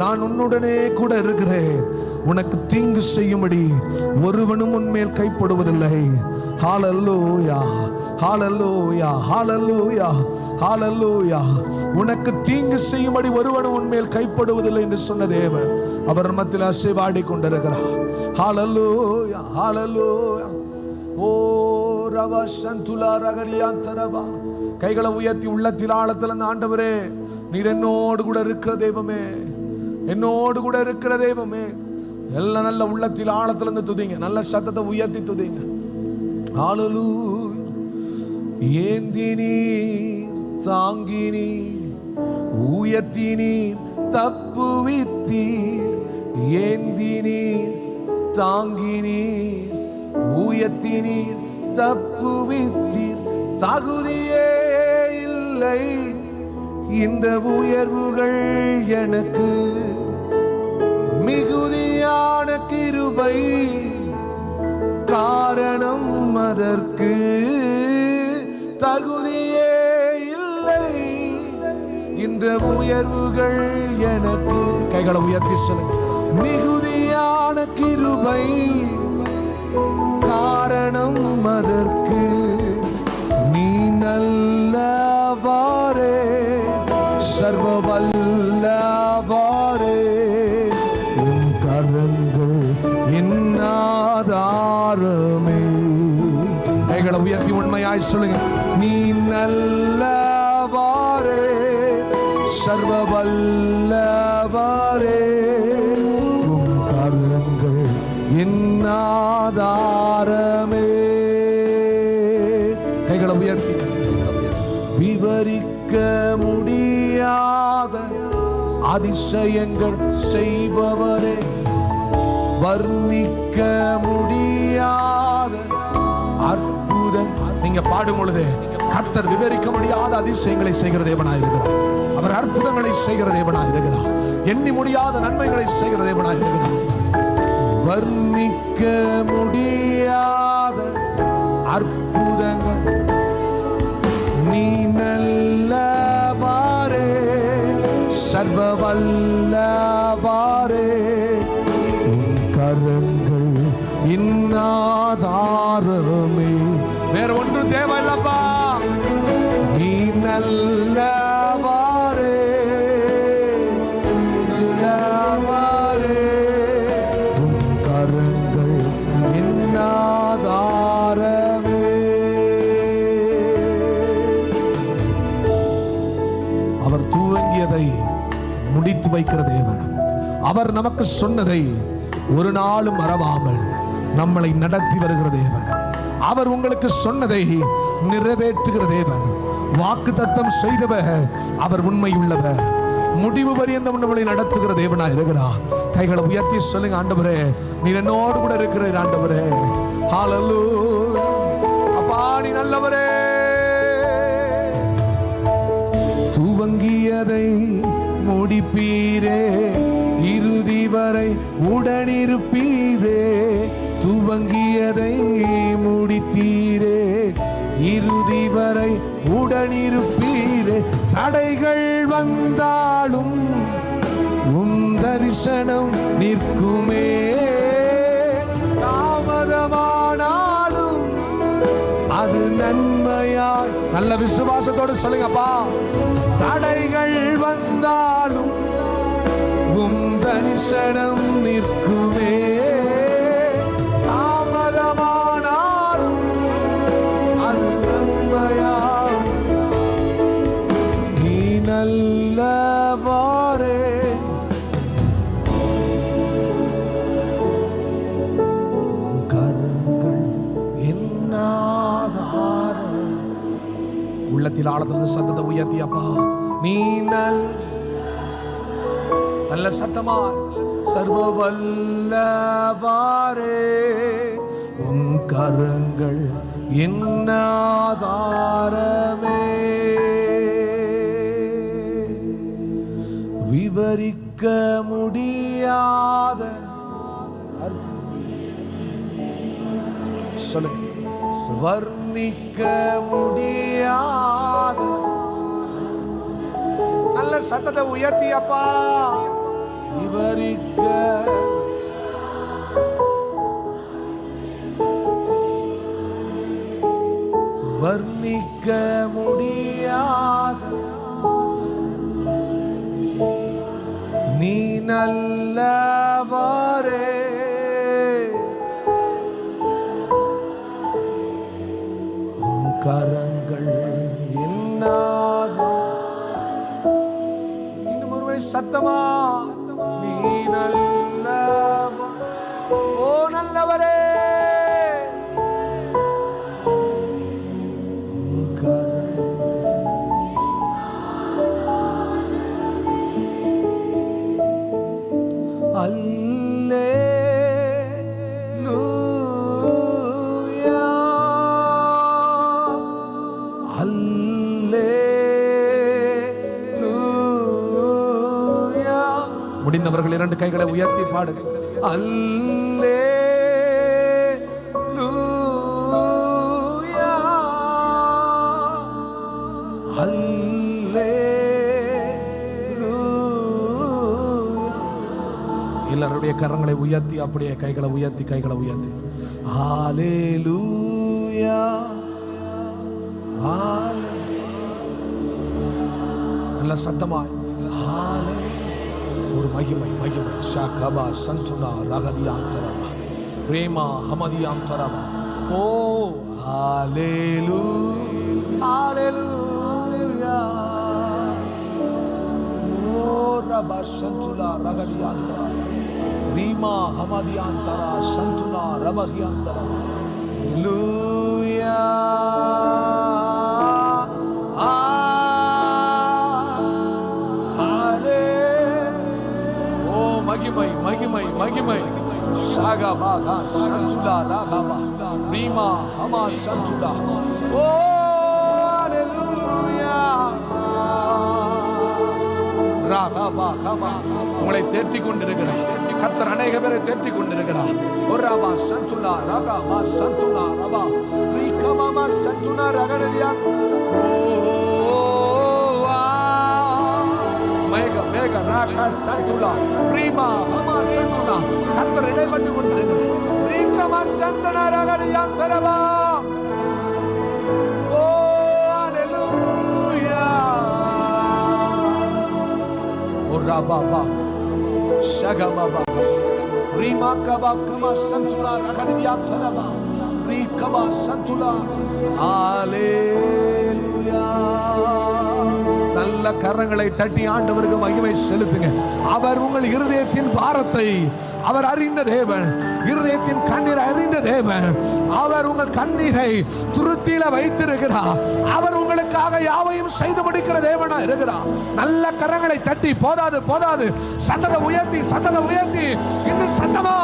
நான் உன்னுடனே கூட இருக்கிறேன், உனக்கு தீங்கு செய்யும்படி ஒருவனும் உன்மேல் கைப்படுவதில்லை. ஹல்லேலூயா, ஹல்லேலூயா, ஹல்லேலூயா, ஹல்லேலூயா. உனக்கு தீங்கு செய்யும்படி ஒருவனும் உன்மேல் கைப்படுவதில்லை என்று சொன்ன தேவன் அவர் மத்தியில் அசைவாடி கொண்டிருக்கிறார். ஹல்லேலூயா, ஹல்லேலூயா. ஓ ரவா சந்துலா ரகரியாந்தரவா. கைகளை உயர்த்தி உள்ளத்தில் ஆழத்தில் ஆண்டவரே, நீர் என்னோடு கூட இருக்கிற தெய்வமே, என்னோடு கூட இருக்கிற தெய்வமே. எல்லாம் நல்ல உள்ளத்தில் ஆழத்திலிருந்து துதிங்க, நல்ல சத்தத்தை உயர்த்தி துதிங்க. ஹல்லேலூயா. ஏந்தினீர் தாங்கினீர் உயர்த்தினீர் தப்புவித்தீர். ஏந்தினீர் தாங்கினீர் உயர்த்தினீர் தப்புவித்தீர். தகுதியே இல்லை இந்த உயர்வுகள் எனக்கு, மிகுதியான கிருபை காரணம் அதற்கு. தகுதியே இல்லை இந்த உயர்வுகள் எனக்கு. கைகளை உயர்த்தி சொல்லுங்க. மிகுதியான கிருபை காரணம் அதற்கு. நீ நல்லவாரே, சர்வ வல்லவாரே. உன் கரங்கள் என் ஆதாரமே. கைகளை உயர்த்தி உண்மையாய் சொல்லுங்க. நீ நல்லவாரே, சர்வ வல்லவாரே. உன் கரங்கள் என் ஆதாரமே. கைகளை உயர்த்தி. விவரிக்க முடியாத அதிசயங்கள் செய்பவரே, வர்ணிக்க முடியாத அற்புதம். நீங்க பாடும் பொழுது கர்த்தர் விவரிக்க முடியாத அதிசயங்களை செய்கிற தேவனாயிருக்கிறார். அவர் அற்புதங்களை செய்கிற தேவனாயிருக்கிறார். எண்ணி முடியாத நன்மைகளை செய்கிற தேவனாயிருக்கிறார். வர்ணிக்க முடியாத அற்புதங்கள். நீ நல்லவாரே, சர்வ வல்லவாரே. உன் கரங்கள் என் ஆதாரமே. வேற ஒன்று தேவையில்லப்பா. நீ நல்லவாரே, நல்லவாரே. உன் கரங்கள் என் ஆதாரமே. அவர் துவங்கியதை முடித்து வைக்கிற தேவன். அவர் நமக்கு சொன்னதை ஒரு நாளும் மறவாமல் நம்மளை நடத்தி வருகிற தேவன். அவர் உங்களுக்கு சொன்னதை நிறைவேற்றுகிற தேவன். வாக்கு தத்தம் செய்தவர் அவர் உண்மையுள்ளவர். முடிவு பரியந்தம் நம்மளை நடத்துகிற தேவனா இருக்கிறார். கைகளை உயர்த்தி சொல்லுங்க. ஆண்டவரே, நீர் என்னோடு கூட இருக்கிறீர். ஆண்டவரே, ஹல்லேலூயா. அப்பா, நீ நல்லவரே. துவங்கியதை முடிப்பீரே, இறுதி வரை உடனிருப்பீரே. துவங்கியதை முடித்தீரே, இறுதி வரை உடனிருப்பீரே. தடைகள் வந்தாலும் உம் தரிசனம் நிற்குமே. தாமதமானாலும் அது நன்மையாய். நல்ல விசுவாசத்தோடு சொல்லுங்கப்பா. தடைகள் வந்தாலும் உம் தரிசனம் நிற்குமே. தாமதமானாலும் அது நன்மையாய். நீ நல்லவாரே, கரங்கள் என் ஆதாரம். உள்ளத்தில் ஆழத்தில் சத்தத்தை உயர்த்தி அப்பா, நீ நல்ல சத்தமா. சர்வ வல்லவாரே, உன் கரங்கள் என் ஆதாரமே. விவரிக்க முடியாத சொல்லுங்க. வர்ணிக்க முடியாத. நல்ல சத்தத்தை உயர்த்தி அப்பா, விவரிக்க வர்ணிக்க முடியாத நீ நல்லவரே. உன் கரங்கள் என்னாத. இன்னும் ஒருவை சத்தமா, நீ நல்லவ, ஓ நல்லவரே. முடிந்தவர்கள் இரண்டு கைகளை உயர்த்தி பாடுங்க. அல்லேலூயா, அல்லேலூயா. எல்லாருடைய கரங்களை உயர்த்தி அப்படியே கைகளை உயர்த்தி ஹல்லேலூயா. நல்ல சத்தமாய் ஒரு மகிமை ஷாகபா சந்துனா ரகதியாந்தரமா பிரேமா ஹமதியாந்தரமா. ஓ ஹல்லேலூயா. ஓ ரபா சந்துனா ரகதியாந்தரா ரீமா ஹமதியாந்தரா சந்துனா ரபதியாந்தரமா. ஹல்லேலூயா. மகிமை ஷாகபா சந்துலா ரகபா ரீமா ஹமா சந்துலா. ஓ ஹல்லேலூயா. ரகபா ஹமா. உங்களை தேற்றிக் கொண்டிருக்கிறார் கர்த்தர். அநேக பேரை தேற்றிக் கொண்டிருக்கிறார். ஒரு ரபா சந்துலா ரகபா சந்துலா ரபா ரீகமா சந்துலா ரகதியா. மேக ராகா சந்துலா ரீமா ஹமா சந்துலா. கர்த்தர் இடைப்பட்டு கொண்டிருக்கிறார். ரீகமா சந்தனா ரகதியாந்தரமா. ஓ ஹல்லேலூயா. ஓ ரபா ஷகபா ரீமா கபா கமா சந்துலா ரகதியாந்தரமா ரீகமா சந்துலா. ஹல்லேலூயா. நல்ல கரங்களை தட்டி ஆண்டவருக்கு மகிமை செலுத்துங்க. அவர் உங்கள் இருதயத்தின் பாரத்தை அவர் அறிந்த தேவன். இருதயத்தின் கண்ணீரை அறிந்த தேவன். அவர் உங்கள் கண்ணீரை துருத்தியில வைத்திருக்கிறார். அவர் உங்களுக்காக யாவையும் செய்து முடிக்கிற தேவனா இருக்கிறார். நல்ல கரங்களை தட்டி போதாது சத்தத்தை உயர்த்தி இன்னும் சத்தமா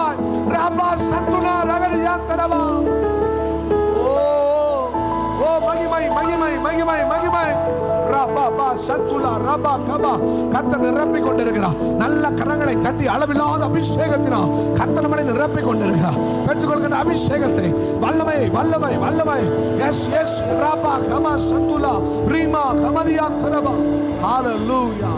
ரபா சந்துனா ரகதியாந்தரமா. ஓ மகிமை ரபா சந்துலா ரபா கபா. கர்த்தர் நிரப்பிக் கொண்டிருக்கிறார். நல்ல கரங்களை தட்டி அளவில்லாத அபிஷேகத்தினால் கர்த்தர் நம்மை நிரப்பிக் கொண்டிருக்கிறார். பெற்றுக்கொள்கிற அபிஷேகத்தை வல்லமை. எஸ் ரபா கமா சந்துலா ரீமா கமதியா தரபா. ஹல்லேலூயா.